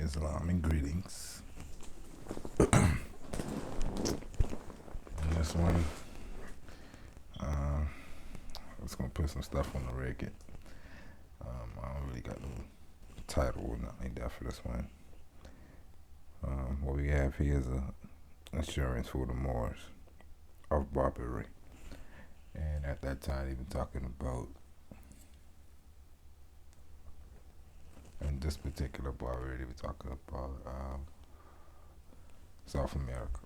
Islamic greetings. And this one, I'm just gonna put some stuff on the record. I don't really got no title or nothing like that for this one. What we have here is insurance for the Moors of Barbary, and at that time, they were talking about, in this particular Barbary, they were talking about South America.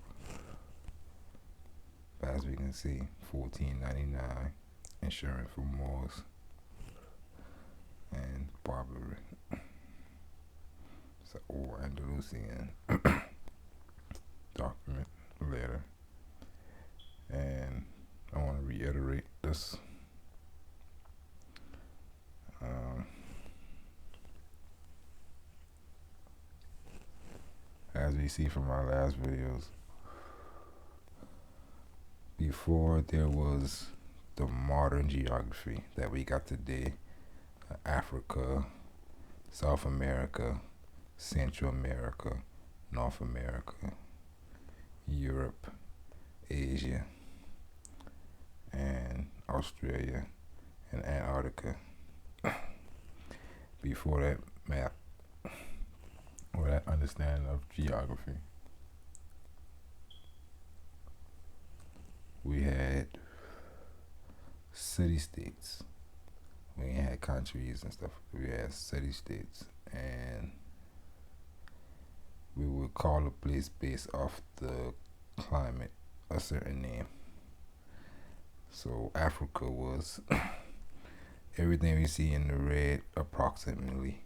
As we can see, 1499 insurance for Moors and Barbary. It's an old Andalusian document letter, and I want to reiterate this. As we see from our last videos, before there was the modern geography that we got today, Africa, South America, Central America, North America, Europe, Asia, and Australia, and Antarctica. Before that map, or that understanding of geography, we had city-states. We ain't had countries and stuff. We had city-states, and we would call a place based off the climate a certain name. So Africa was everything we see in the red approximately.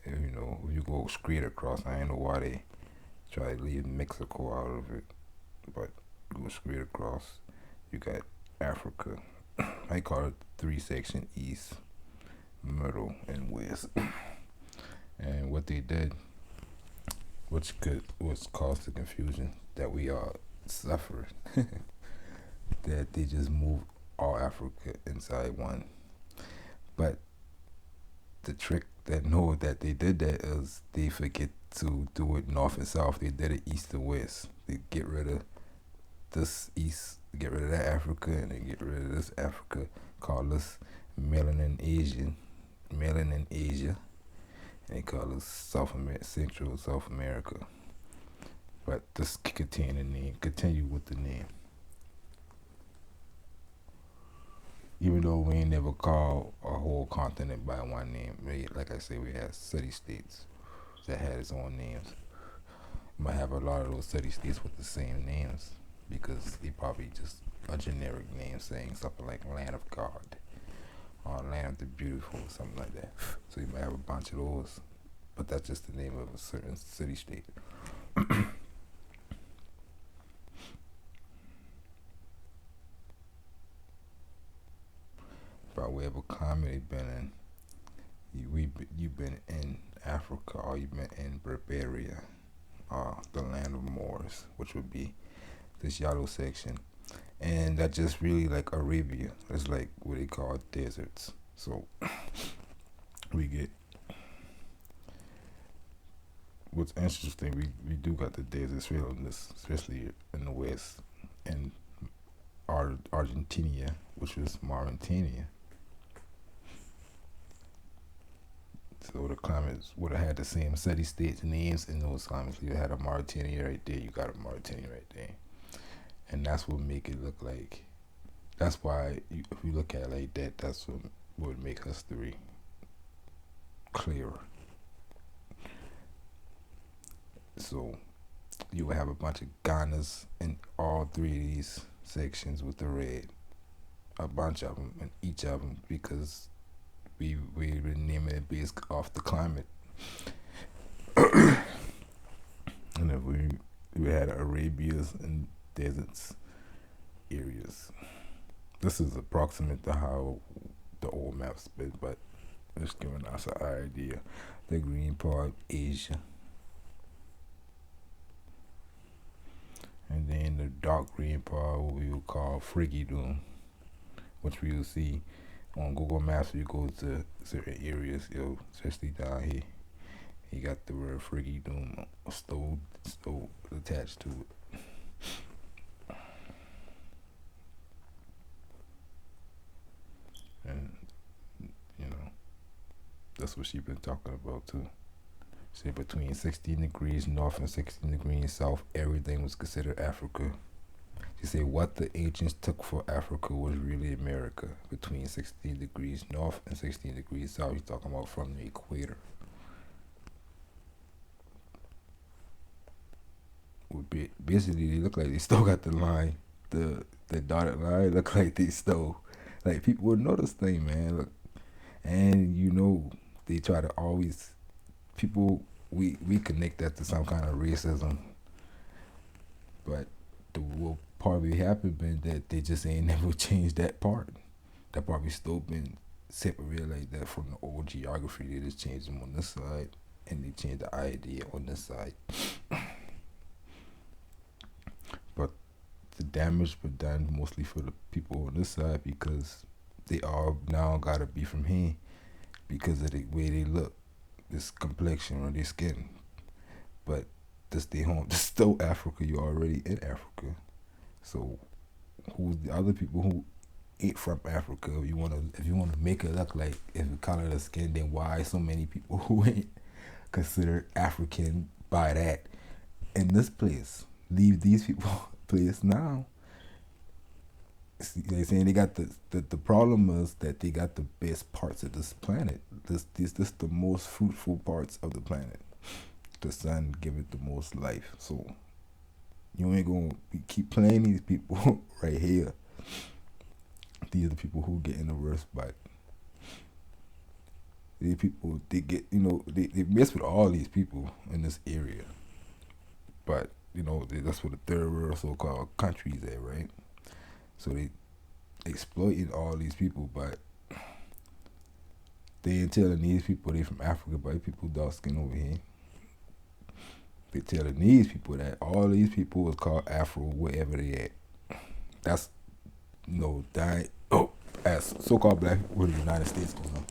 You know, if you go straight across, I ain't know why they try to leave Mexico out of it, but go straight across, you got Africa. I call it 3-section: east, middle, and west. And what they did, which caused the confusion that we all suffered, that they just moved all Africa inside one. But the trick that they did that is they forget to do it north and south. They did it east and west. They get rid of this east, get rid of that Africa, and they get rid of this Africa, call this Melanesia, and they call this Central South America. But this contain the name, continue with the name. Even though we ain't never called a whole continent by one name. Like I say, we had city-states that had its own names. You might have a lot of those city-states with the same names, because they probably just a generic name saying something like Land of God or Land of the Beautiful, or something like that. So you might have a bunch of those, but that's just the name of a certain city-state. By way of a climate you've been in, you've been in Africa, or you've been in Barbaria, the land of Moors, which would be this yellow section. And that's just really like Arabia. It's like what they call deserts. So we get, what's interesting, we do got the deserts especially in the west, and Argentina, which was Mauritania. So the climates would have had the same city-states names in those climates. You had a Mauritania right there, you got a Mauritania right there. And that's what make it look like, that's why if you look at it like that, that's what would make history clearer. So you would have a bunch of Ghanas in all three of these sections with the red. A bunch of them in each of them, because we rename it based off the climate. And if we had Arabias and deserts areas. This is approximate to how the old maps been, but it's giving us an idea. The green part, Asia. And then the dark green part, what we would call Frigidum, which we will see on Google Maps. You go to certain areas, especially down here He got the word freaky doom stole attached to it. And, you know, that's what she been talking about too. Say between 16 degrees north and 16 degrees south, everything was considered Africa. She said what the ancients took for Africa was really America. Between 16 degrees north and 16 degrees south, he's talking about from the equator. Basically, they look like they still got the line, the dotted line. Look like they still, like people would know this thing, man. Look, and they try to always people we connect that to some kind of racism, but the what probably happened been that they just ain't never changed that part. That probably still been separated like that from the old geography. They just changed them on this side, and they changed the idea on this side. But the damage was done mostly for the people on this side because they all now gotta be from here because of the way they look, this complexion or their skin. But to stay home, this still Africa. You're already in Africa. So who's the other people who ain't from Africa? If you wanna make it look like if you color the skin, then why so many people who ain't considered African by that in this place? Leave these people place now. See, they saying they got the problem is that they got the best parts of this planet. This the most fruitful parts of the planet. The sun give it the most life. So you ain't gonna keep playing these people right here. These are the people who get in the worst spot. These people they get they mess with all these people in this area. But that's where the third world so called countries at, right? So they exploiting all these people, but they ain't telling these people they from Africa, but people dark skin over here. They telling these people that all these people was called Afro wherever they at. That's as so-called black people in the United States going on.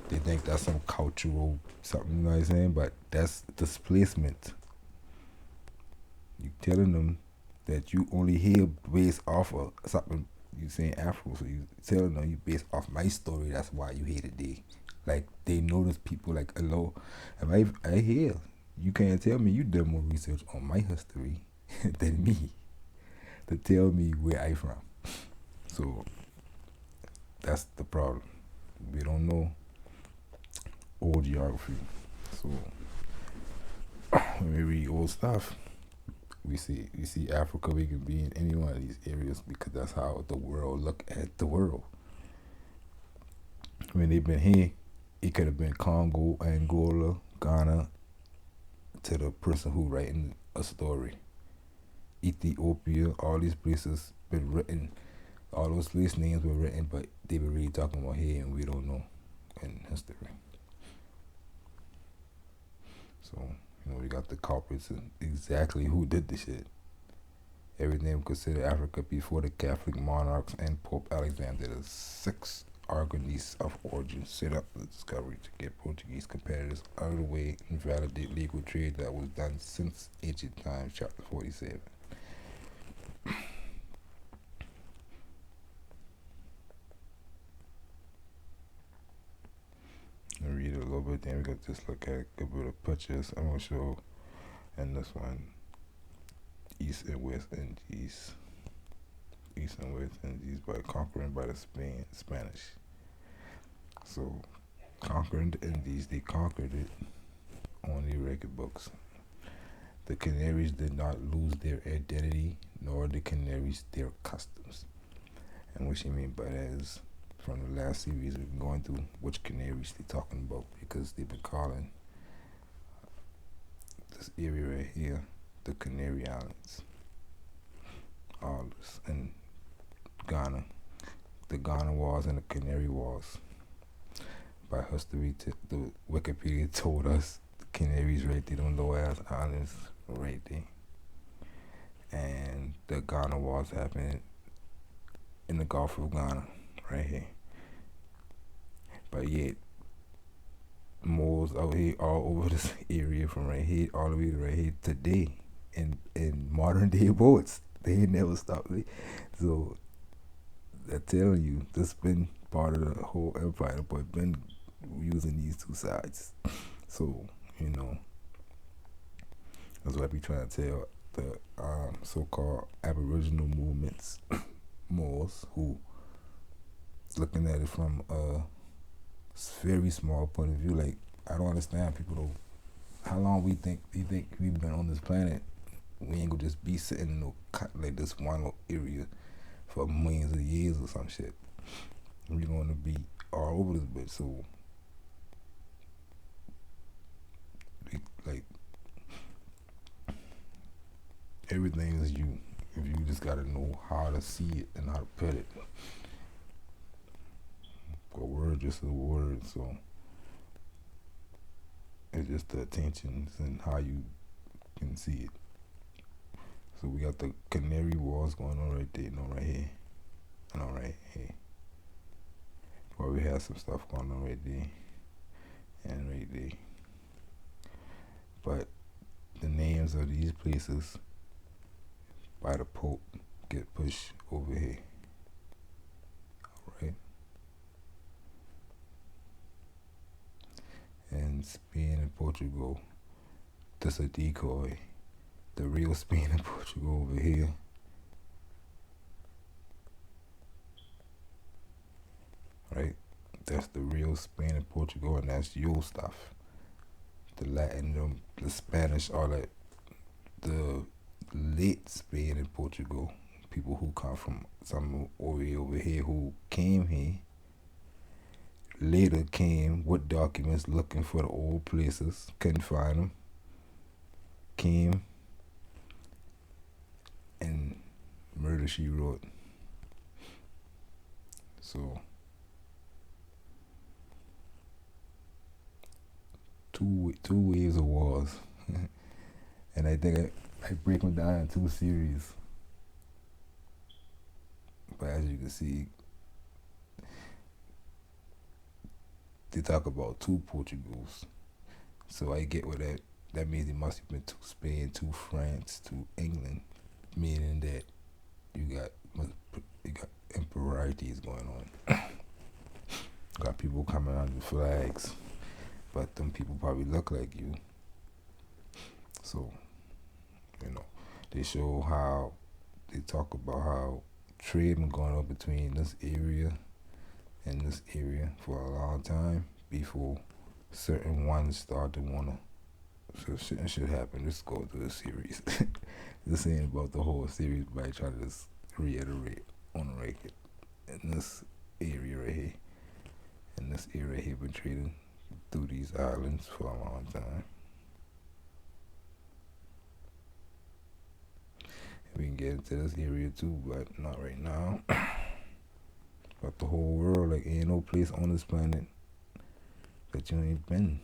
They think that's some cultural something, you know what I'm saying? But that's displacement. You telling them that you only hear based off of something you saying Afro, so you telling them you based off my story. That's why you hated they. Like they notice people like hello, if I hear you can't tell me you did more research on my history than me to tell me where I from. So that's the problem. We don't know old geography. So when we read old stuff, we see Africa. We can be in any one of these areas because that's how the world look at the world. When they've been here, it could have been Congo, Angola, Ghana, to the person who writing a story. Ethiopia, all these places been written. All those place names were written, but they been really talking about here, and we don't know in history. So we got the culprits and exactly who did the shit. Everything considered Africa before the Catholic monarchs and Pope Alexander VI, Aragonese of origin, set up the discovery to get Portuguese competitors out of the way and validate legal trade that was done since ancient times, chapter 47. I'll read it a little bit, then we got just look at a good bit of pictures. I'm going to show in this one East and West Indies. East and West Indies by conquering by the Spanish. So conquering the Indies, they conquered it on the record books. The Canaries did not lose their identity, nor the Canaries their customs. And what she mean by that is, from the last series we've been going through, which Canaries they talking about, because they've been calling this area right here the Canary Islands. All this in Ghana, the Ghana Wars and the Canary Wars. By history, the Wikipedia told us the Canaries right there, them low ass islands right there, and the Ghana Wars happened in the Gulf of Ghana, right here. But yet, Moors out here all over this area from right here all the way to right here today in modern day boats. They ain't never stopped me. So I'm telling you, this been part of the whole empire, but been using these two sides. So, you know, that's what I be trying to tell the so-called Aboriginal movements, Moors, who looking at it from a very small point of view. Like, I don't understand people though. How long you think we've been on this planet? We ain't gonna just be sitting in no like this one little area for millions of years or some shit. We're gonna be all over this bitch. So, like, everything is you. If you just gotta know how to see it and how to put it. A word just a word, so it's just the attentions and how you can see it. So we got the Canary Wars going on right there, right here, right here. Or we have some stuff going on right there and right there. But the names of these places by the Pope get pushed over here. Alright? And Spain and Portugal, that's a decoy. The real Spain and Portugal over here. Right? That's the real Spain and Portugal, and that's your stuff. The Latin, the Spanish, all that. The late Spain and Portugal, people who come from some over here who came here, later came with documents looking for the old places, couldn't find them, came, and Murder She Wrote. So, two waves of wars. And I think I break them down in two series. But as you can see, they talk about two Portugals. So I get what that means. It must have been two Spain, two France, two England, meaning that you got imperialities going on. Got people coming under flags, but them people probably look like you. So, you know, they show how they talk about how trade been going on between this area and this area for a long time before certain ones start to wanna. So certain shit happen. Let's go through the series. This ain't about the whole series, but I try to just reiterate on the record. In this area right here, in this area here, been trading through these islands for a long time. We can get into this area too, but not right now. But the whole world, like, ain't no place on this planet that you ain't been,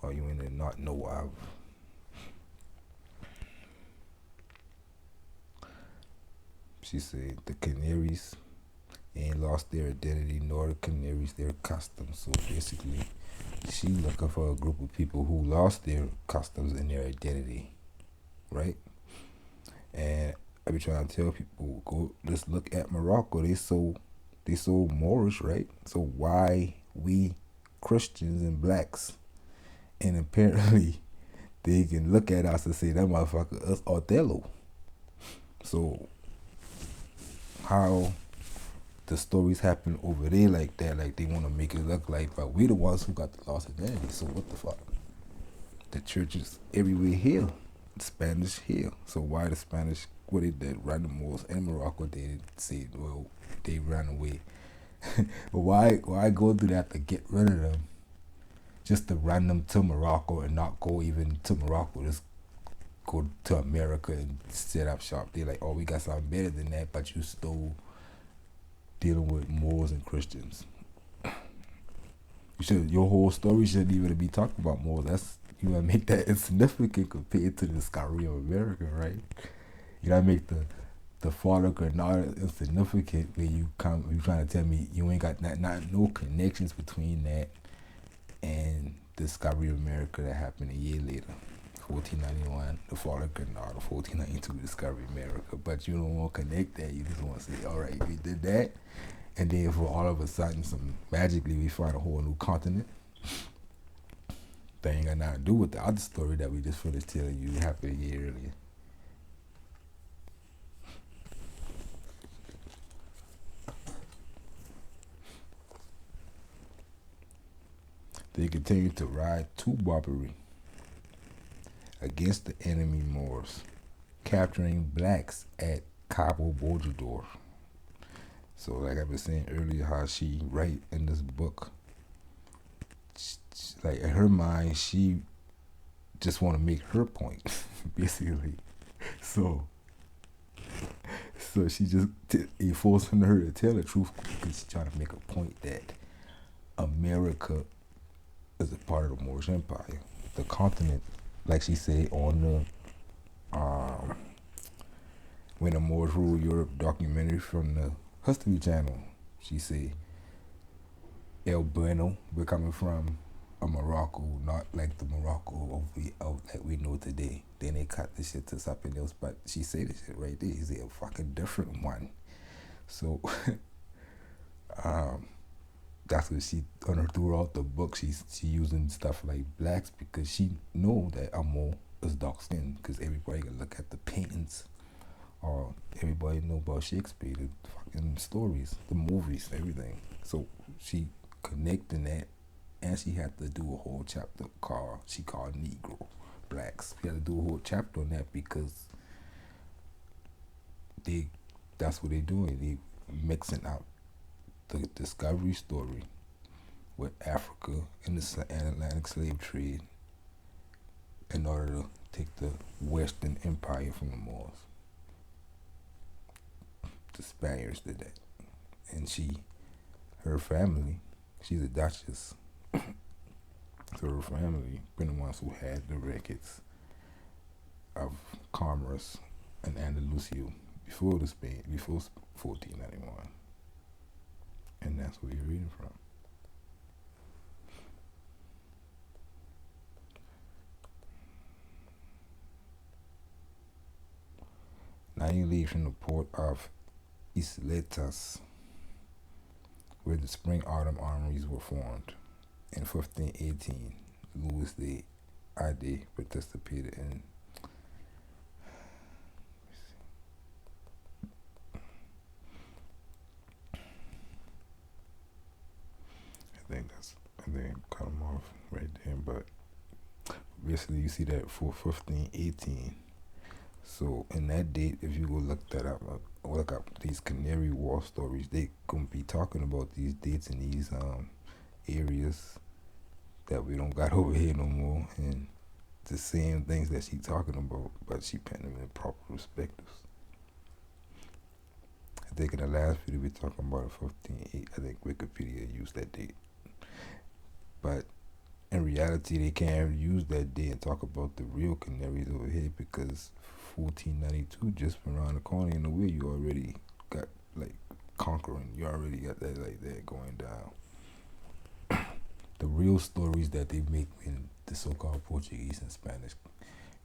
or you ain't not know of. She said the Canaries ain't lost their identity, nor the Canaries their customs. So basically, she looking for a group of people who lost their customs and their identity, right? And I be trying to tell people, go just look at Morocco. They so Moorish, right? So why we Christians and blacks, and apparently they can look at us and say that motherfucker us Othello. So how the stories happen over there like that, like they want to make it look like, but we the ones who got the lost identity. So what the fuck? The churches everywhere here, Spanish here. So why the Spanish, what they did, run the Moors in Morocco, they say, well, they ran away. But why go through that to get rid of them? Just to run them to Morocco and not go even to Morocco, just go to America and set up shop. They're like, oh, we got something better than that, but you still dealing with Moors and Christians. Your whole story shouldn't even be talking about Moors. That's, you gotta make that insignificant compared to the discovery of America, right? You gotta make the father not insignificant when you trying to tell me you ain't got no connections between that and Discovery of America that happened a year later. 1491, the fall of Grenada, 1492, Discovery of America. But you don't want to connect that. You just want to say, all right, we did that. And then for all of a sudden, magically we find a whole new continent. That ain't got nothing to do with the other story that we just finished telling you happened a year earlier. They continued to ride to Barbary against the enemy Moors, capturing blacks at Cabo Bojador. So, like I was saying earlier, how she write in this book, like in her mind, she just want to make her point, basically. So she just forcing her to tell the truth because she's trying to make a point that America is a part of the Moorish Empire, the continent, like she said on the When the Moors Ruled Europe documentary from the History Channel. She said El Bueno, we're coming from a Morocco, not like the Morocco that we know today. Then they cut the shit to something else, but she said this shit right there. Is a fucking different one. So that's what she throughout the book. She using stuff like blacks because she know that Amo is dark skinned because everybody can look at the paintings or everybody know about Shakespeare, the fucking stories, the movies, everything. So she connecting that, and she had to do a whole chapter she called Negro blacks. She had to do a whole chapter on that because that's what they doing. They mixing out the discovery story with Africa and the Atlantic slave trade in order to take the Western Empire from the Moors. The Spaniards did that. And her family, she's a duchess. So her family been the ones who had the records of commerce in Andalusia before 1491. And that's where you're reading from. Now you leave from the port of Isletas, where the spring-autumn armories were formed. In 1518, Louis de Ade participated in I think cut them off right there, but basically you see that for 1518. So in that date, if you go look that up, look up these Canary War stories, they gonna be talking about these dates in these areas that we don't got over here no more, and the same things that she talking about, but she putting them in proper perspectives. I think in the last video we talking about 1508. I think Wikipedia used that date, but in reality they can't use that date and talk about the real Canaries over here because 1492 just around the corner. In a way, you already got like conquering. You already got that like that going down. The real stories that they make in the so-called Portuguese and Spanish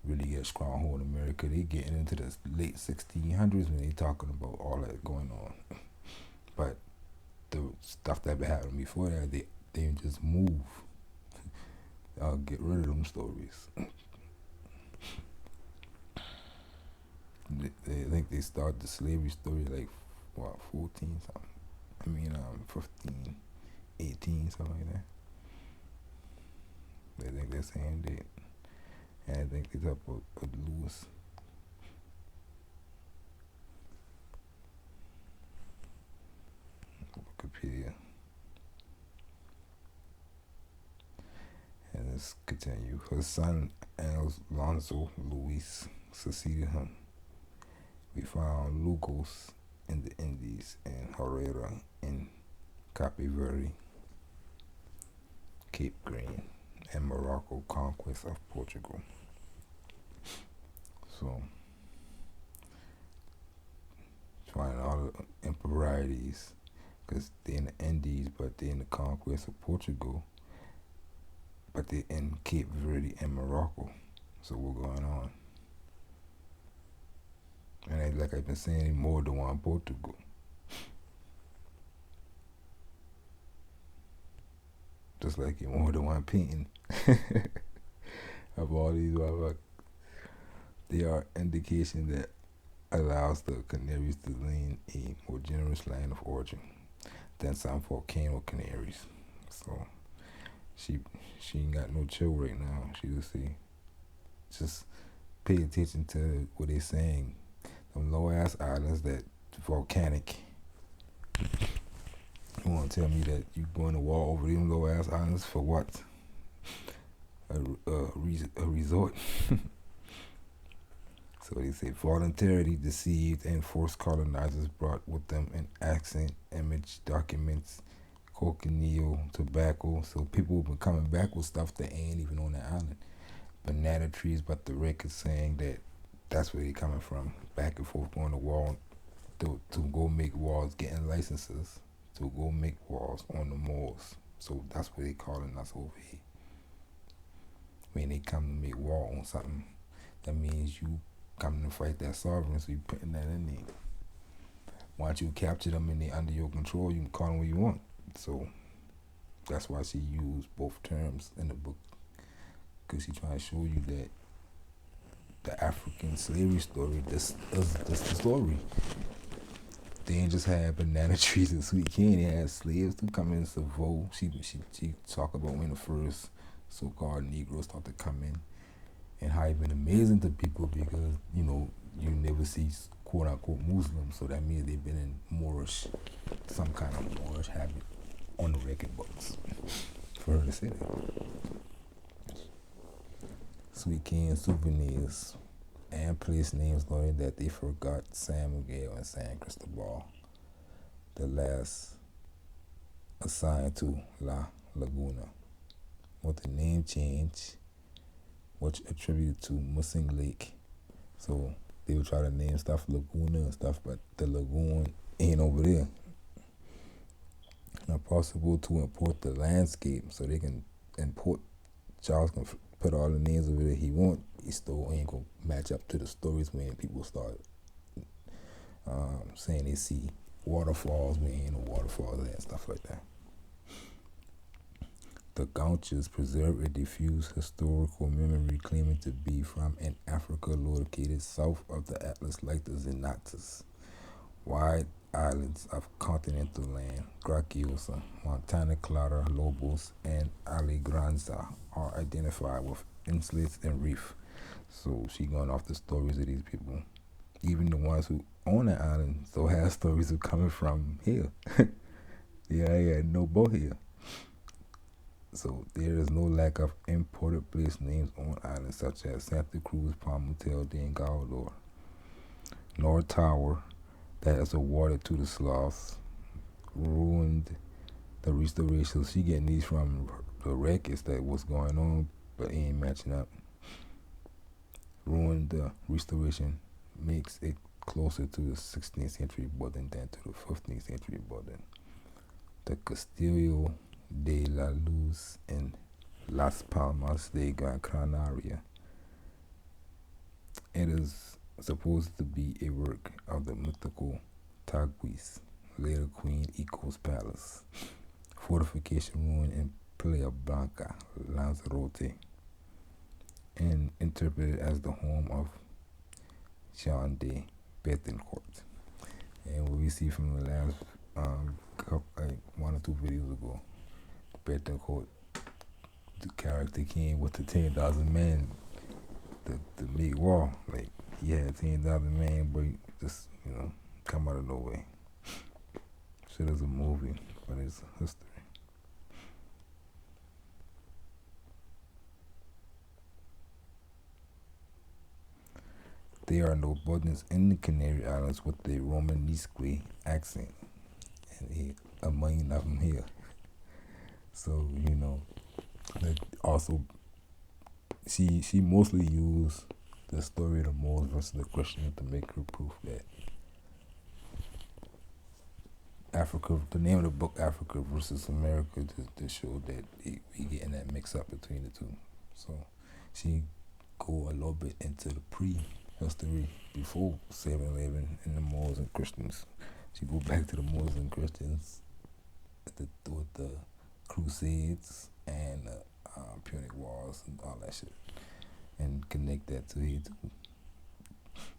really get stronghold in America. They getting into the late 1600s when they talking about all that going on. But the stuff that been happening before that, they just move. I'll get rid of them stories. They think they started the slavery story like 14 something. 15, 18, something like that. They think that's the same date. And I think they talk about Lewis. Wikipedia. And let's continue. Her son Alonso Luis succeeded him. We found Lugos in the Indies and Herrera in Cape Verde, Cape Green, and Morocco conquest of Portugal. So, finding all the improprieties because they're in the Indies, but they're in the conquest of Portugal. but they're in Cape Verde and Morocco. So what's going on? And like I've been saying, more than one Portugal. Just like in more than one painting of all these motherfuckers. They are indication that allows the Canaries to lean a more generous land of origin than some volcano canaries. So she ain't got no chill right now. She just pay attention to what they saying. Them low ass islands that volcanic. You want to tell me that you going to walk over them low ass islands for what? A resort. So they say voluntarily deceived and forced colonizers brought with them an accent, image, documents, cochineal, tobacco. So people have been coming back with stuff that ain't even on the island. Banana trees, but the record saying that that's where they coming from. Back and forth going to wall to go make walls, getting licenses to go make walls on the moors. So that's what they calling us over here. When they come to make war on something, that means you coming to fight that sovereign, so you putting that in there. Once you capture them and they under your control, you can call them what you want. So that's why she used both terms in the book, because she trying to show you that the African slavery story, this is the story. They ain't just had banana trees and sweet candy. They had slaves to come in Savoy. She talk about when the first so-called Negroes start to come in, and how it been amazing to people because, you know, you never see quote-unquote Muslims, so that means they've been in Moorish, some kind of Moorish habit on the record books for her to say that. Sweet canned souvenirs and place names noting that they forgot San Miguel and San Cristobal, the last assigned to La Laguna, with the name change which attributed to Missing Lake. So they would try to name stuff Laguna and stuff, but the lagoon ain't over there. Not possible to import the landscape, so they can import. Charles can put all the names over there he want. He still ain't gonna match up to the stories when people start saying they see waterfalls when ain't no waterfalls there and stuff like that. The Gauchos preserve a diffuse historical memory claiming to be from an Africa located south of the Atlas like the Xanatas. Wide islands of continental land, Graciosa, Montana Clara, Lobos, and Alegranza are identified with islets and reef. So she going off the stories of these people. Even the ones who own the island still have stories of coming from here. Yeah, no boat here. So there is no lack of imported place names on islands such as Santa Cruz, Palmotel, Dengalor, North Tower, that is awarded to the Sloths, ruined the restoration. So she getting these from the records that was going on, but it ain't matching up. Ruined the restoration makes it closer to the 16th century building than to the 15th century building. The Castillo de la Luz in Las Palmas de Gran Canaria. It is supposed to be a work of the mythical Taguis, later Queen Eco's palace. Fortification ruin in Playa Blanca, Lanzarote, and interpreted as the home of Jean de Betancourt. And what we see from the last like 1 or 2 videos ago, Betancourt, the character came with the 10,000 men to make war. Like, he had 10,000 men, but he just, come out of nowhere. Shit is a movie, but it's history. There are no buildings in the Canary Islands with the Romanesque accent, and a million of them here. So, like, also, she mostly used the story of the Moors versus the Christians to make her proof that Africa. The name of the book, Africa versus America, to show that we getting that mix up between the two. So she go a little bit into the pre-history before 7/11 and the Moors and Christians. She go back to the Moors and Christians with the Crusades and the Punic Wars and all that shit, and connect that to it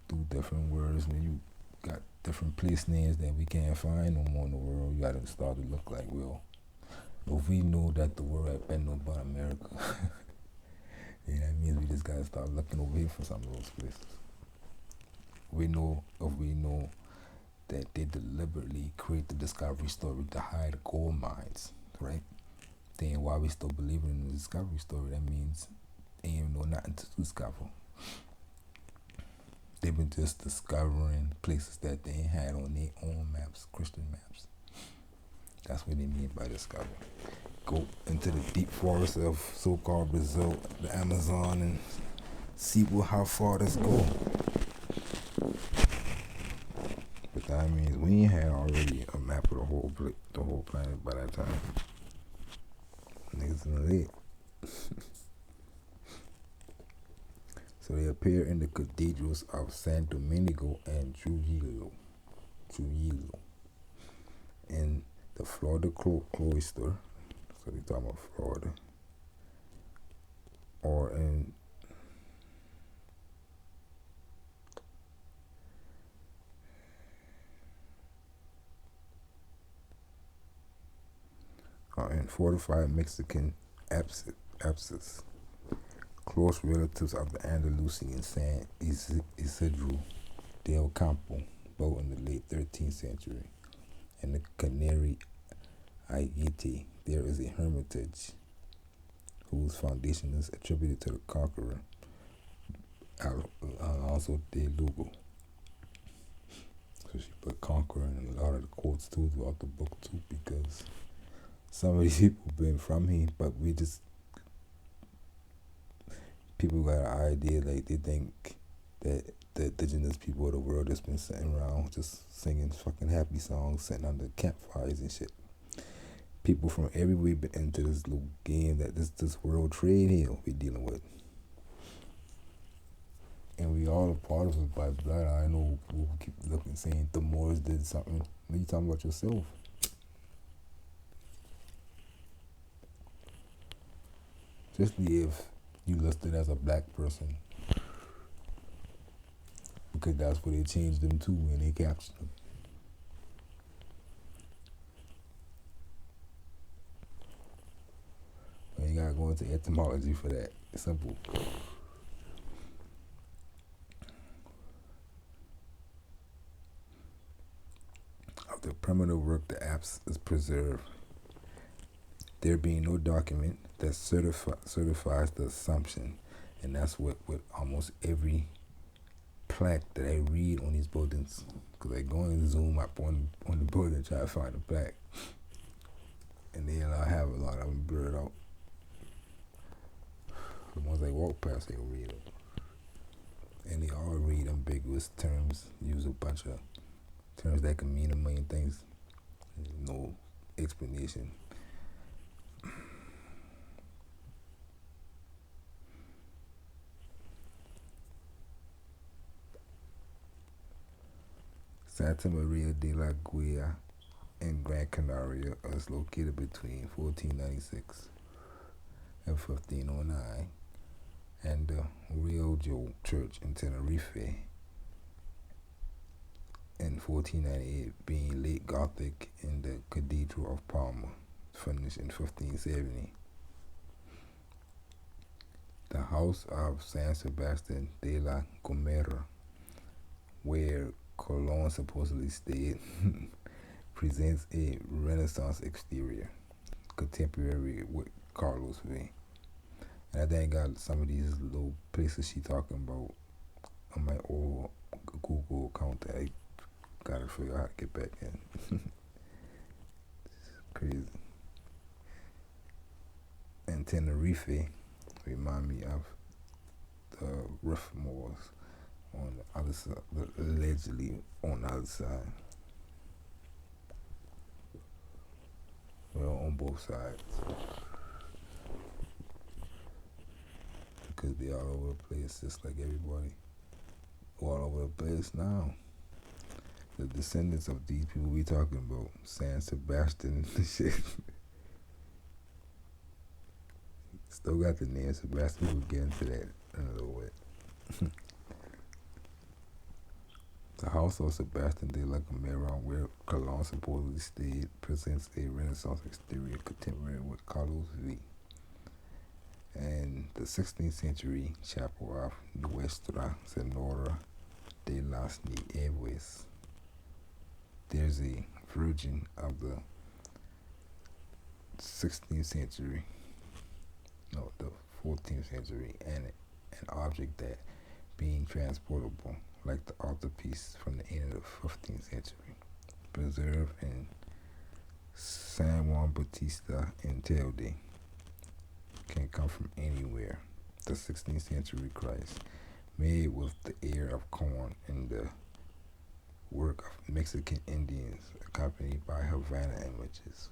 through different words. And you got different place names that we can't find no more in the world. You gotta start to look like, well, if we know that the world had been known about America, then that means we just gotta start looking over here for some of those places. If we know that they deliberately create the discovery story to hide the gold mines, right? Then why we still believing in the discovery story? That means they ain't know nothing to discover. They've been just discovering places that they ain't had on their own maps, Christian maps. That's what they mean by discover. Go into the deep forest of so-called Brazil, the Amazon, and see how far this go. But that means we ain't had already a map of the whole planet by that time. Niggas in the late. So they appear in the cathedrals of San Domingo and Trujillo, in the Florida cloister. So they talking about Florida, or in fortified Mexican apses. Close relatives of the Andalusian San Isidro del Campo, built in the late 13th century, and the Canary Aguete. There is a hermitage whose foundation is attributed to the conqueror Alonso de Lugo. So she put conqueror in a lot of the quotes too throughout the book too, because some of these people been from here, but people got an idea, like they think that the indigenous people of the world that's been sitting around just singing fucking happy songs, sitting under campfires and shit. People from everywhere been into this little game that this world trade here we dealing with. And we all a part of it by blood. I know people keep looking saying the Moors did something. What are you talking about yourself? Especially if you listed as a black person, because that's what they changed them to when they captured them. You gotta go into etymology for that. It's simple. Of the primitive work, the apse is preserved, there being no document that certifies the assumption, and that's what with almost every plaque that I read on these buildings, because I go and zoom up on the building and try to find a plaque, and they have a lot of them blurred out. The ones I walk past, they read them, and they all read ambiguous terms, use a bunch of terms that can mean a million things, no explanation. Santa Maria de la Guia in Gran Canaria is located between 1496 and 1509, and the Riojo Church in Tenerife in 1498, being late Gothic, in the Cathedral of Palma, finished in 1570. The house of San Sebastian de la Gomera, where Colon supposedly stayed, presents a Renaissance exterior, contemporary with Carlos V. And I think I got some of these little places she talking about on my old Google account that I gotta figure out how to get back in. Crazy. And Tenerife remind me of the Riffmores on the other side, allegedly on the other side. both sides because they all over the place, just like everybody all over the place now. The descendants of these people we talking about, San Sebastian and shit, still got the name Sebastian. We'll get into that in a little bit. The house of Sebastian de la Gomera, where Cologne supposedly stayed, presents a Renaissance exterior contemporary with Carlos V. And the 16th century chapel of Nuestra Senora de las Nieves. There's a virgin of the 16th century, no, the 14th century, and an object that being transportable, like the altarpiece from the end of the 15th century, preserved in San Juan Bautista in Telde, can come from anywhere. The 16th century Christ, made with the ear of corn and the work of Mexican Indians, accompanied by Havana images.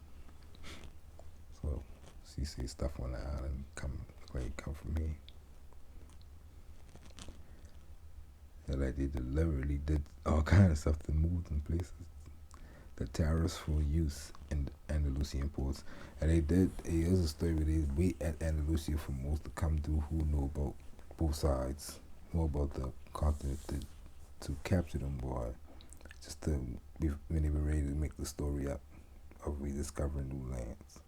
So, you see stuff on the island come from here. And like they deliberately did all kinds of stuff to move them places. The tariffs for use in Andalusian ports. And there's a story where they wait at Andalusia for most to come through who know about both sides, know about the continent to capture them, boy. Just to be, when they were ready to make the story up of rediscovering new lands.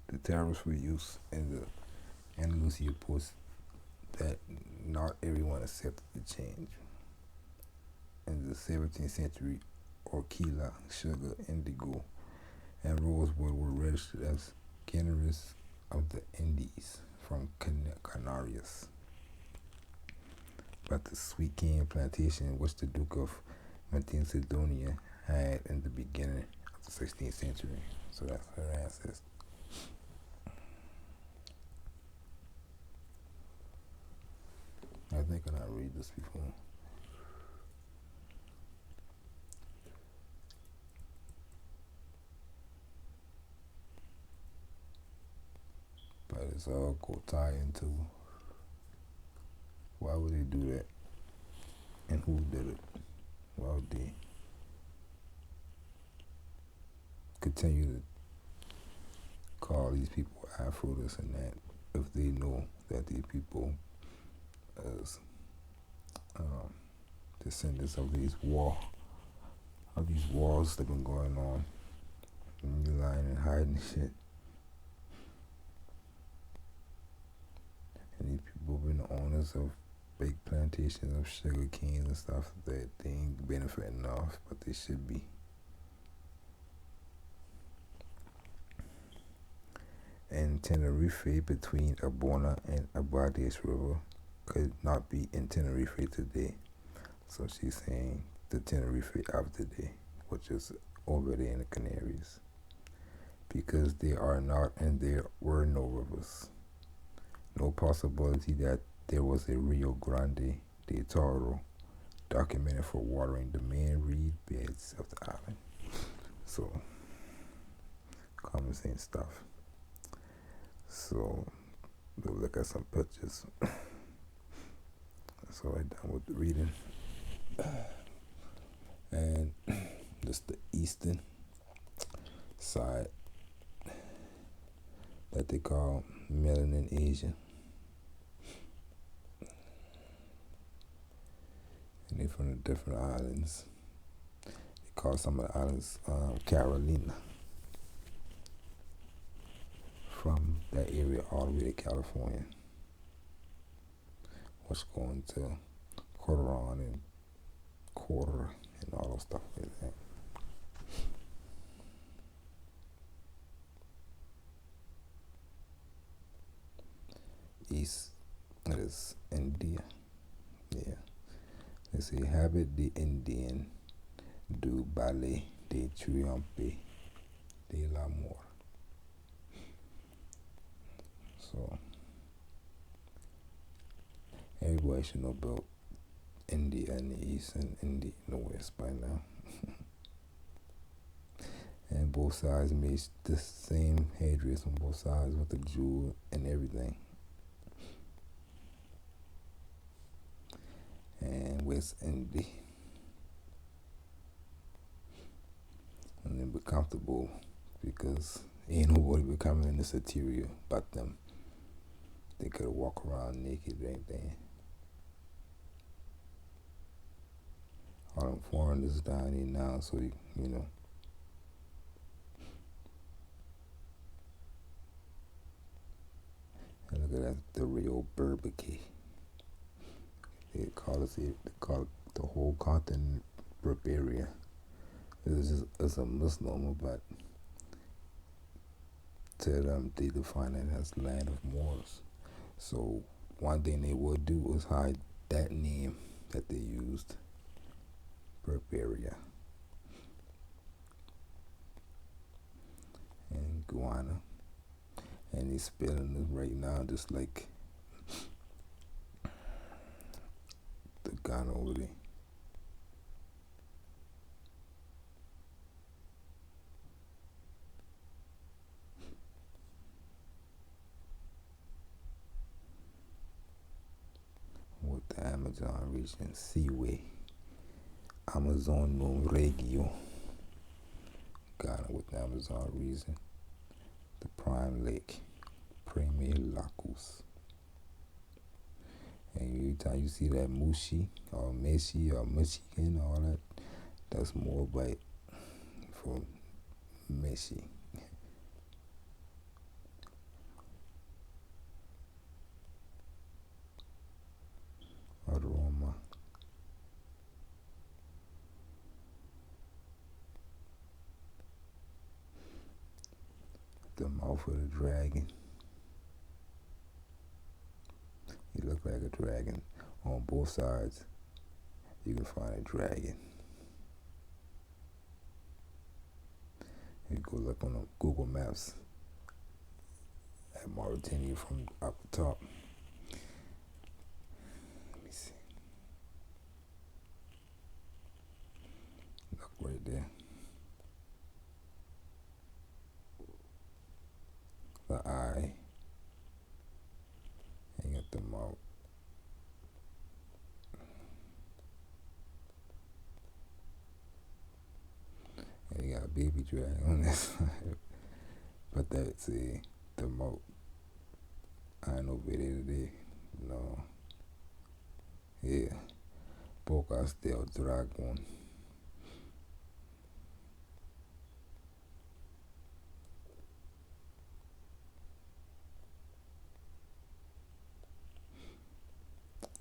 The tariffs for use in the Andalusia ports that not everyone accepted the change. In the 17th century, orchilla, sugar, indigo, and rosewood were registered as generis of the Indies from Canarias. But the sweet cane plantation which the Duke of Medina Sidonia had in the beginning of the 16th century. So that's her ancestors. I think I read this before. But it's all go tie into why would they do that and who did it? Why would they continue to call these people Afro this and that if they know that these people as descendants of these wars that been going on, and you lying and hiding shit. And these people been the owners of big plantations of sugar canes and stuff that they ain't benefiting off, but they should be. And Tenerife, between Abona and Abades River, could not be in Tenerife today. So she's saying the Tenerife of today, which is over there in the Canaries. Because there are not and there were no rivers. No possibility that there was a Rio Grande de Toro documented for watering the main reed beds of the island. So, common sense stuff. So, we'll look at some pictures. So I'm done with the reading. And this the eastern side that they call Melanin Asia. And they're from the different islands. They call some of the islands Carolina. From that area all the way to California. What's going to Coron and Quarter and all those stuff like that. East is India. Yeah. They say habit the Indian du ballet de triomphe de l'amour. So everybody should know about India in the east and India in the west by now. and both sides made the same headdress on both sides with the jewel and everything. And West Indies, and they be comfortable because ain't nobody becoming in this interior but them. They could walk around naked or anything. All them foreigners down here now, so you know. And look at that, the real Burbaki. They call it the whole continent Berberia. It's a misnomer, but to them they define it as land of Moors. So one thing they would do is hide that name that they used, Berberia and Guyana. And they spelling it right now just like the Ghana over there. With the Amazon region, Seaway, Amazon no Regio, Ghana with the Amazon region, the Prime Lake, Premier Lacus. And every time you see that Mushi or Meshi or Michigan, all that, that's more bite for Meshi. Aroma. The mouth of the dragon. He looked like a dragon. On both sides, you can find a dragon. You go look on the Google Maps at Mauritania from up the top. Let me see. Look right there. The eye. And you got the mouth. And you got a baby dragon on this side. But that's the mouth. I ain't no video today. No. Yeah. Pocas del Dragon.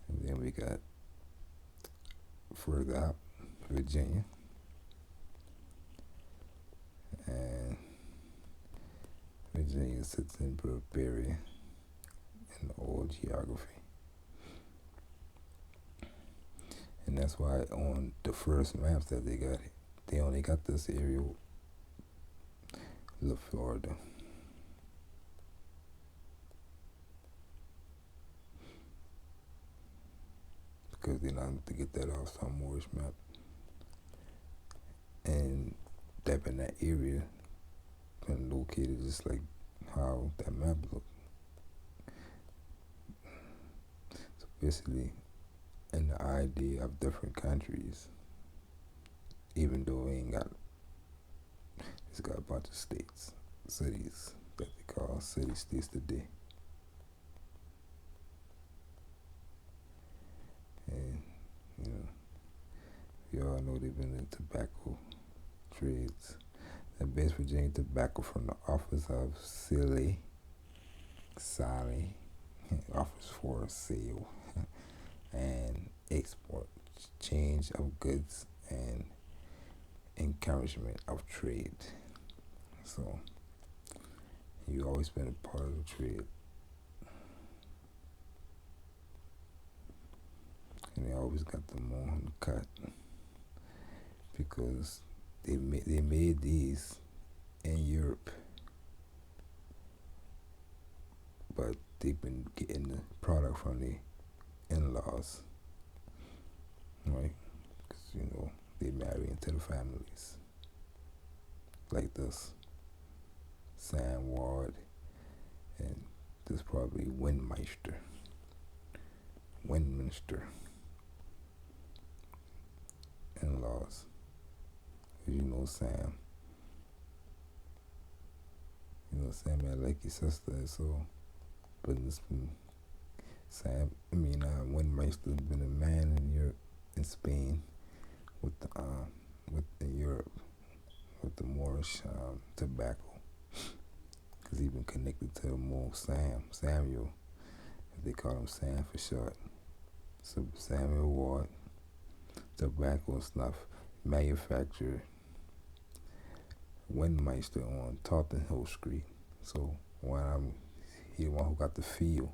And then we got further up, Virginia. And Virginia sits in Berberia in the old geography. And that's why on the first maps that they only got this area, La Florida. Because they not to get that off some Moorish map. And that in that area been located just like how that map looked. So basically, in the idea of different countries, even though it's got a bunch of states, cities that they call city states today. And, you all know they've been in tobacco trades. And West Virginia tobacco from the Office of Sale, Office for Sale and Export, Change of Goods, and Encouragement of Trade. So, you always been a part of the trade. And they always got the more on the cut because they made these in Europe, but they've been getting the product from the in-laws, right? Because they marry into the families. like this Sam Ward, and this probably Windminster in-laws. You know Sam. Sam had like his sister, so but this Windmeister been a man in Europe, in Spain, with the with in Europe with the Moorish tobacco, because he been connected to the more Samuel, if they call him Sam for short. So Samuel Ward, tobacco and snuff manufacturer, Windmeister on Tarleton Hill Street. So he the one who got the feel.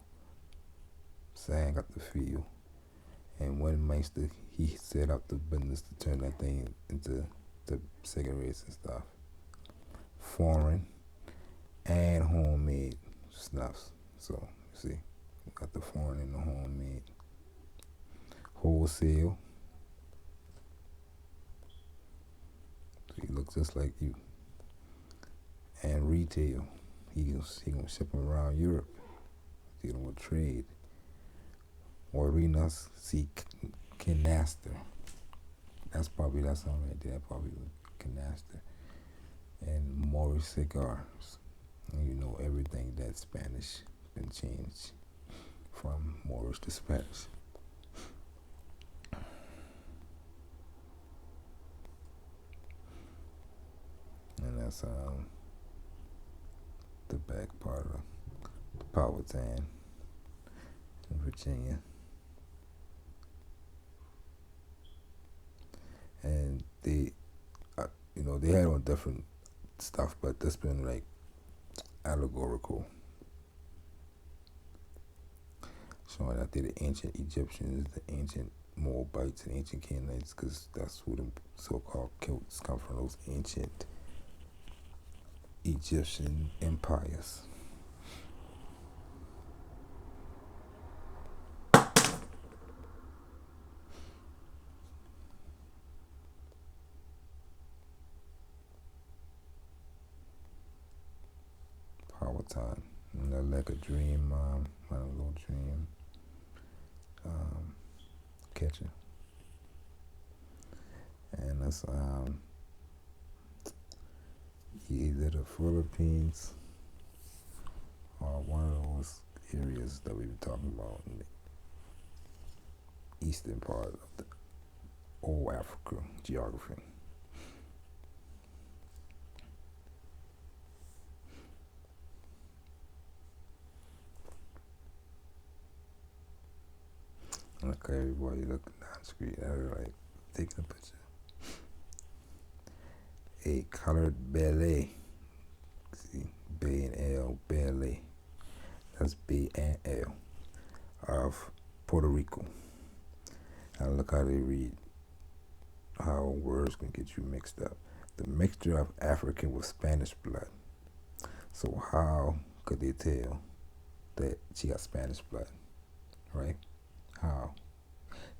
Sam got the feel. And Windmeister, he set up the business to turn that thing into the cigarettes and stuff. Foreign and homemade snuffs. So, you see, we got the foreign and the homemade. Wholesale. So he looks just like you. And retail. He gonna ship them around Europe. Dealing with trade. Orinas C. Canaster. That's probably that song right there. Probably Canaster. And Morris Cigars. And you know everything that Spanish been changed from Moorish to Spanish. And that's the back part of Powhatan in Virginia. And they had on different stuff, but this been like allegorical, showing that they're the ancient Egyptians, the ancient Moabites, and ancient Canaanites, because that's who the so-called Celts come from, those ancient Egyptian empires. Powhatan, like a dream, a little dream catcher. And that's either the Philippines or one of those areas that we were talking about in the eastern part of the old Africa geography. Look, everybody looking down the street, everybody taking a picture. A colored ballet. See, B and L, ballet. That's B and L of Puerto Rico. Now look how they read, how words can get you mixed up. The mixture of African with Spanish blood. So how could they tell that she got Spanish blood, right? How?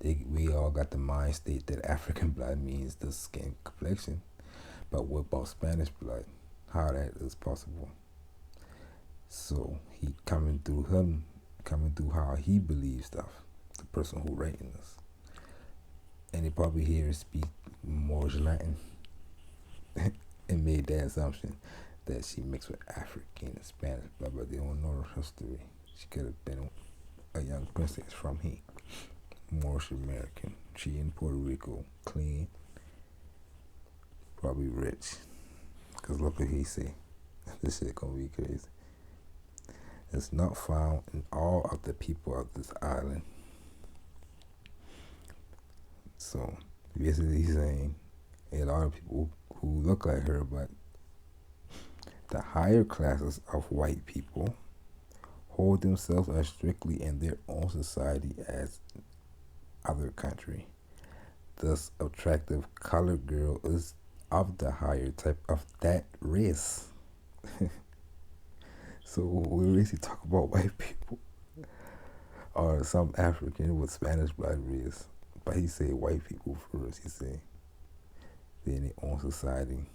We all got the mind state that African blood means the skin complexion. But what about Spanish blood? How that is possible? So he coming through how he believes stuff, the person who writing this. And they probably hear her speak Moorish Latin and made that assumption that she mixed with African and Spanish blood, but they don't know her history. She could have been a young princess from here. Moorish American. She in Puerto Rico, clean, probably rich. Cause look what he say. This shit gonna be crazy. It's not found in all of the people of this island. So basically he's saying a lot of people who look like her, but the higher classes of white people hold themselves as strictly in their own society as other country. This attractive colored girl is of the higher type of that race. So we really talk about white people or some African with Spanish blood race, but he say white people first. He say they in their own society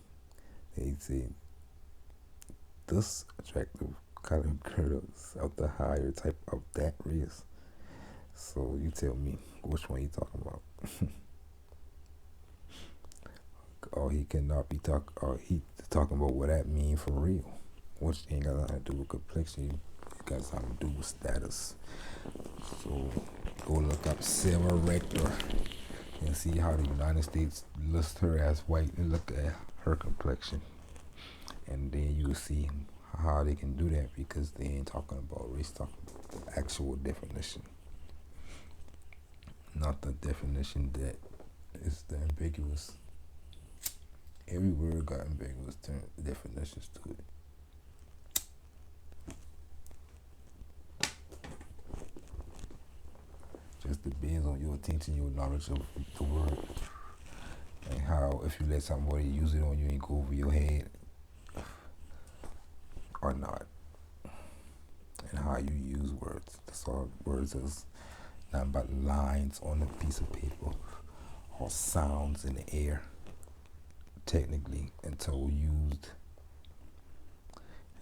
They say this attractive color girls of the higher type of that race. So you tell me which one you talking about. Or he cannot be or he talking about what that mean for real. Which ain't got nothing to do with complexion. It got something to do with status. So go look up Sarah Rector and see how the United States lists her as white and look at her complexion. And then you'll see how they can do that because they ain't talking about race, talking about the actual definition. Not the definition that is the ambiguous. Every word got ambiguous definitions to it. Just depends on your attention, your knowledge of the word, and how if you let somebody use it on you and go over your head or not, and how you use words. That's all words is nothing but lines on a piece of paper or sounds in the air, technically, until used.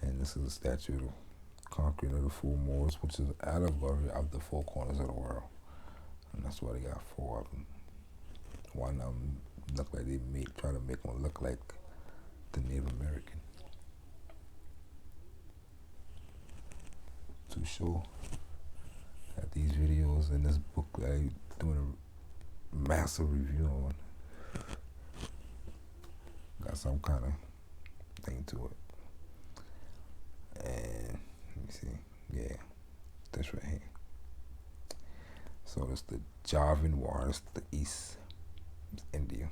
And this is a statue of conquering of the four Moors, which is an allegory of the four corners of the world. And that's why they got four of them. One of them look like they try to make one look like the Native American. To show that these videos in this book that I'm doing a massive review on got some kind of thing to it. And let me see. Yeah, that's right here. So that's the Javan War. That's the East India.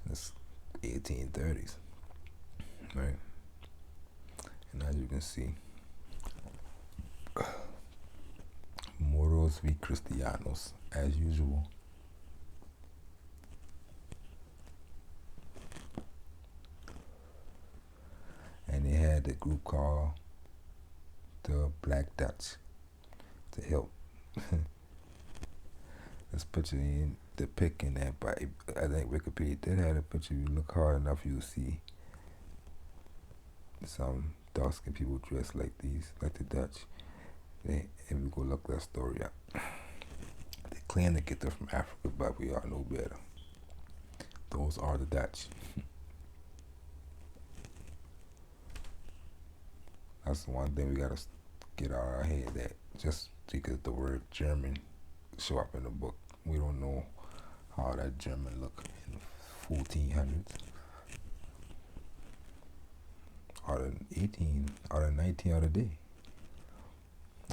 That's 1830s, right? And as you can see, Moros v Cristianos, as usual. And they had a group called the Black Dutch to help. This picture ain't depicting that, but I think Wikipedia did have a picture. If you look hard enough, you'll see some dark-skinned people dressed like these, like the Dutch. If you go look that story up, they claim to get them from Africa, but we all know better. Those are the Dutch. That's the one thing we gotta get out of our head, that just because the word German show up in the book, we don't know how that German look in the 1400s or the 18 or the 19 of the day.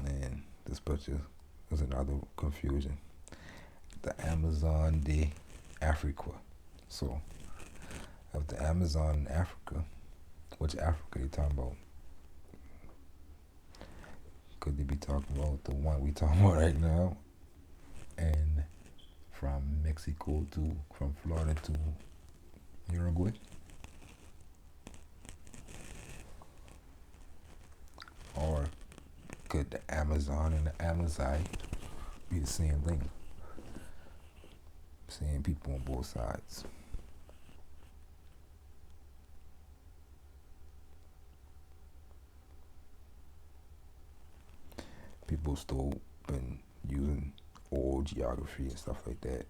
And this picture is another confusion. The Amazon de Africa. So of the Amazon in Africa, which Africa they talking about? Could they be talking about the one we talking about right now? And from Mexico from Florida to Uruguay? Or could the Amazon and the Amazigh be the same thing? Same people on both sides. People still been using old geography and stuff like that,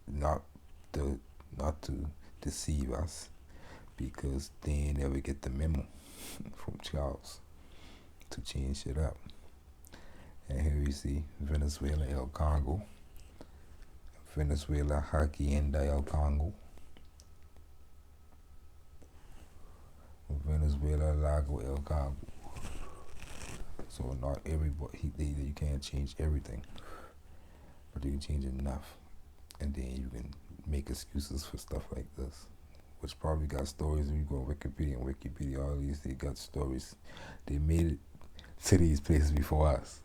not to deceive us, because they never get the memo from Charles to change it up. And here we see Venezuela, El Congo, Venezuela, Hacienda, El Congo, Venezuela, Lago, El Congo. So not everybody, you can't change everything, but you can change enough, and then you can make excuses for stuff like this, which probably got stories. If you go on Wikipedia, all these, they got stories. They made it to these places before us.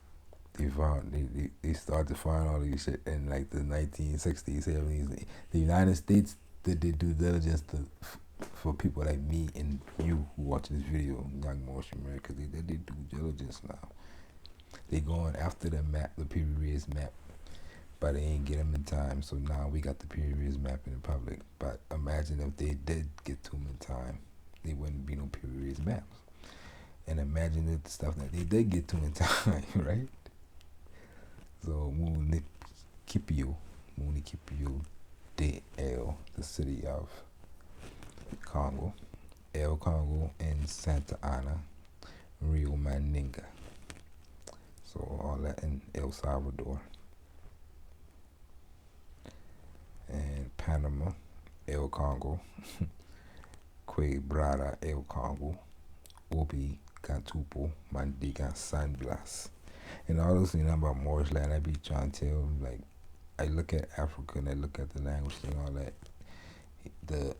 They started to find all these shit in like the 1960s, 70s. The United States did their due diligence for people like me and you who watch this video, Young Motion America. They did their due diligence now. They going after the map, the period map, but they ain't get them in time. So now we got the period map in the public. But imagine if they did get to them in time. there wouldn't be no period maps. And imagine the stuff that they did get to in time, right? So Municipio de El, the city of Congo, El Congo, and Santa Ana, Rio Maninga. So all that in El Salvador. And Panama, El Congo, Quebrada El Congo, Obi Cantupo, Mandiga, San Blas. And all those things about Moorish land, I be trying to tell them, like, I look at Africa and I look at the language and all that. The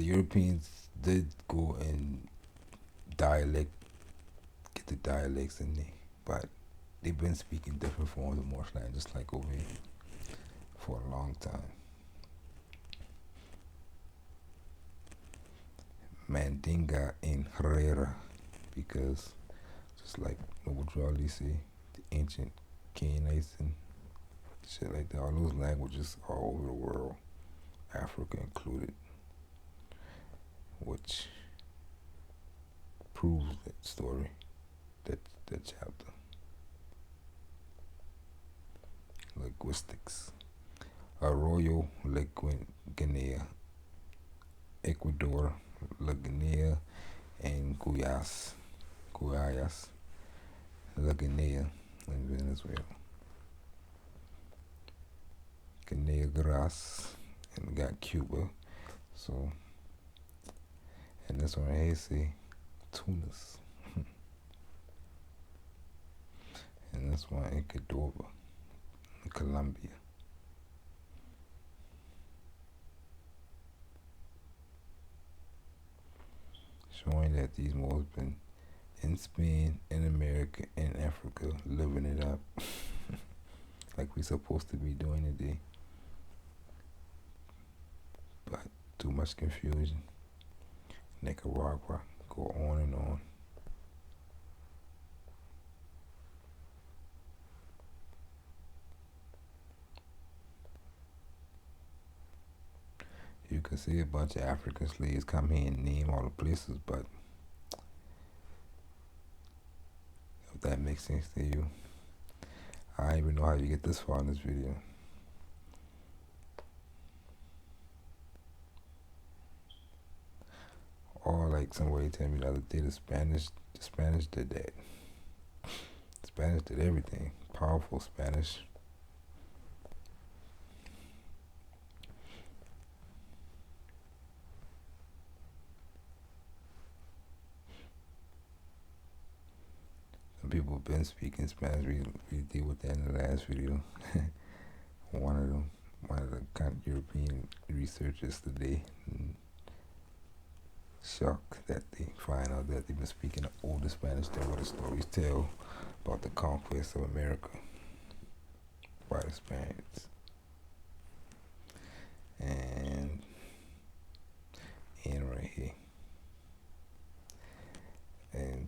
Europeans did go and get the dialects in there, but they've been speaking different forms of Moorish land, just like over here, for a long time. Mandinga and Herrera, because just like what Charlie say, the ancient Canaanites and shit like that, all those languages all over the world, Africa included, which proves that story, that chapter. Linguistics. Arroyo La Guinea, Ecuador, La Guinea, and Guayas, La Guinea, in Venezuela. Guinea Gras, and we got Cuba. So, and this one here say Tunis. And this one Ecuador, Colombia. Showing that these Moors been in Spain, in America, in Africa, living it up like we supposed to be doing today. But too much confusion. Nicaragua, go on and on. You can see a bunch of African slaves come here and name all the places, but if that makes sense to you, I don't even know how you get this far in this video. Or like somebody told me the other day, the Spanish did that. The Spanish did everything. Powerful Spanish. Some people have been speaking Spanish. We deal with that in the last video. one of the European researchers today, shocked that they find out that they've been speaking older Spanish than what the stories tell about the conquest of America by the Spaniards. And right here. And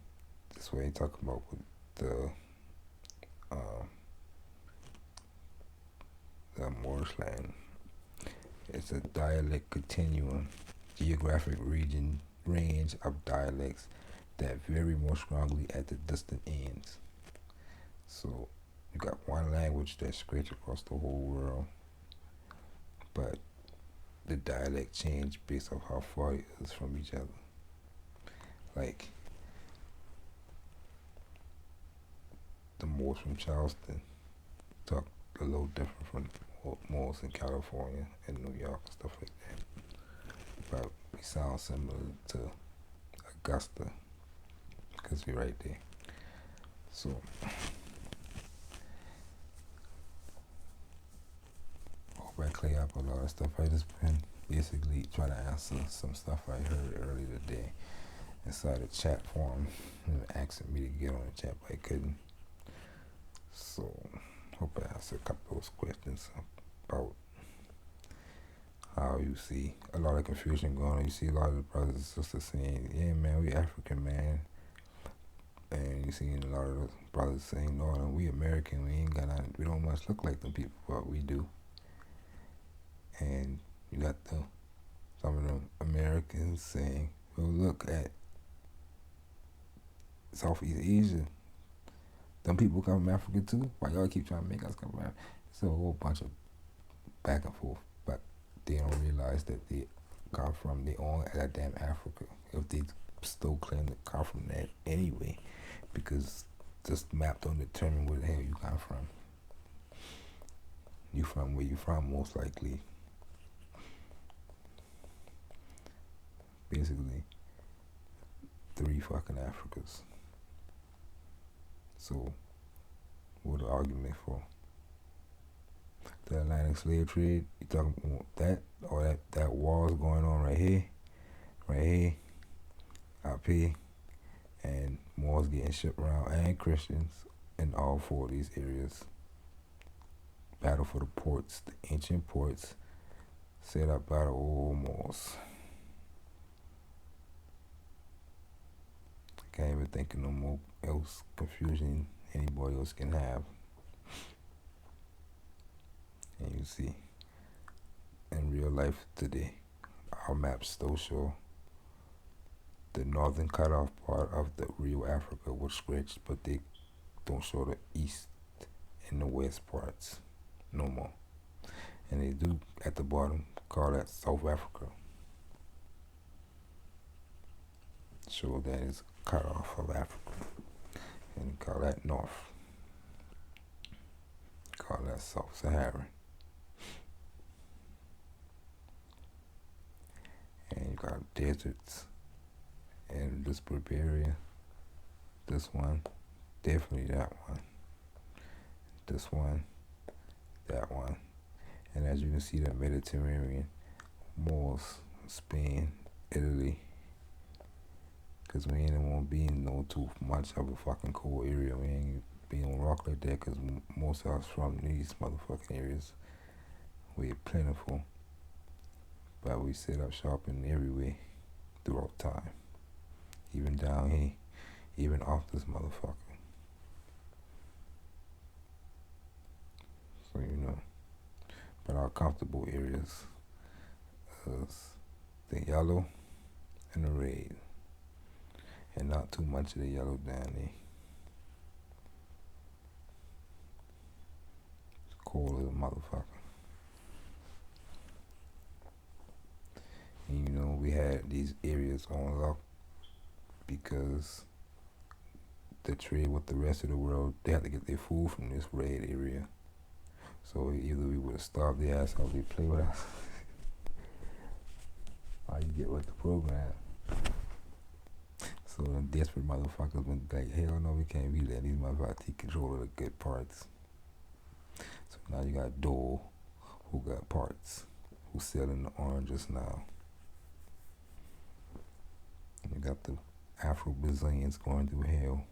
this way he talk about with the Moorish land. It's a dialect continuum, geographic range of dialects that vary more strongly at the distant ends. So you got one language that stretches across the whole world, but the dialect change based off how far it is from each other. Like the Moors from Charleston talk a little different from Moors in California and New York and stuff like that. But we sound similar to Augusta because we're right there. So hope I clear up a lot of stuff. I just been basically trying to answer some stuff I heard earlier today inside the chat forum and asking me to get on the chat, but I couldn't. So hope I answered a couple of those questions about how you see a lot of confusion going on. You see a lot of the brothers and sisters saying, yeah, man, we African, man. And you see a lot of the brothers saying, no, we American, we ain't got nothing, we don't much look like them people, but we do. And you got some of them Americans saying Well, look at Southeast Asia. Them people come from Africa too. Why y'all keep trying to make us come from Africa? It's a whole bunch of back and forth, but they don't realize that they come from their own goddamn Africa. If they still claim to come from that anyway, because this map don't determine where the hell you come from. You from where you from, most likely. Basically, 3 fucking Africas. So, what the argument for? The Atlantic slave trade, you talking about that, or that war's going on right here, up here, and Moors getting shipped around, and Christians in all 4 of these areas. Battle for the ports, the ancient ports set up by the old Moors. Can't even think of no more else confusion anybody else can have. And you see, in real life today, our maps still show the northern cutoff part of the real Africa was stretched, but they don't show the east and the west parts no more. And they do at the bottom call that South Africa. Show that is cut off of Africa. And call that North. Call that South Saharan. And you got deserts in this area. This one, definitely that one. This one, that one. And as you can see, the Mediterranean, Moors, Spain, Italy. Because we ain't gonna be in no too much of a fucking cold area. We ain't be on rock like that because most of us from these motherfucking areas. We're plentiful. But we set up shop in every way throughout time. Even down here, even off this motherfucker. So, you know. But our comfortable areas is the yellow and the red. And not too much of the yellow down there. It's cold as a motherfucker. And you know, we had these areas on lock because the trade with the rest of the world, they had to get their food from this red area. So either we would have starved their ass or they play with us. Or you get with the program. So them desperate motherfuckers went like, hell no, we can't be letting these motherfuckers take control of the good parts. So now you got Dole, who got parts, who's selling the oranges now. And you got the Afro-Brazilians going through hell.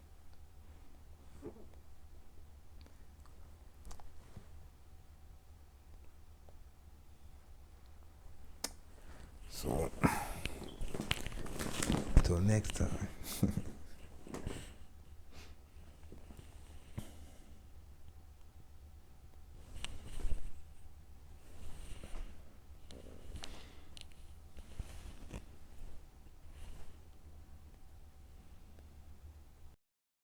So, until next time.